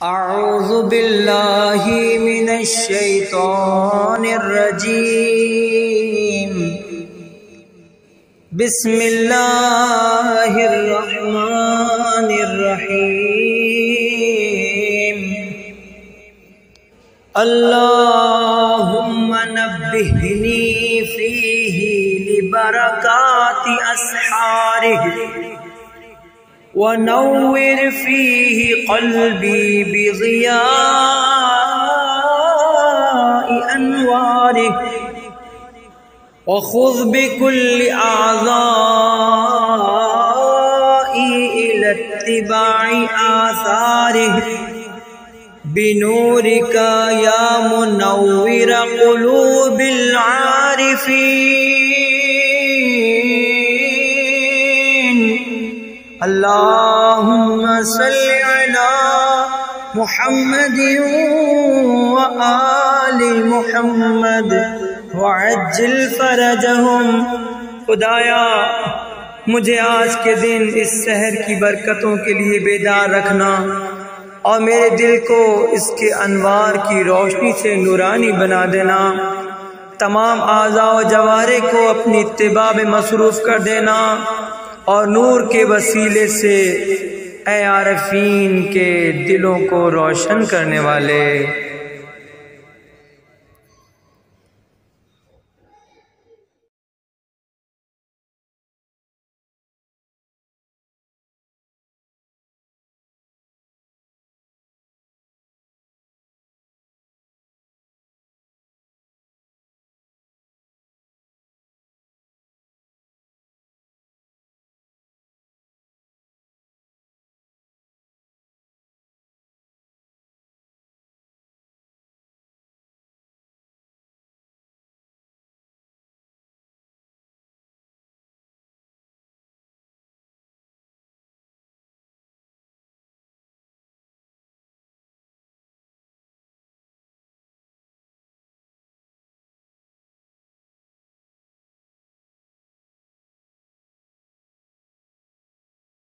اعوذ باللہ من الشیطان الرجیم بسم اللہ الرحمن الرحیم اللہم نبہنی فیہ لبرکات اسحارہ ونور فيه قلبي بضياء أنواره وخذ بكل أعضائي إلى اتباع آثاره بنورك يا منور قلوب العارفين اللهم صل على محمد وآل محمد وعجل فرجهم۔ خدایا مجھے آج کے دن اس سحر کی برکتوں کے لیے بیدار رکھنا اور میرے دل کو اس کے انوار کی روشنی سے نورانی بنا دینا، تمام اعضاء و جوارح کو اپنی اتباع میں مصروف کر دینا اور نور کے وسیلے سے اے عارفین کے دلوں کو روشن کرنے والے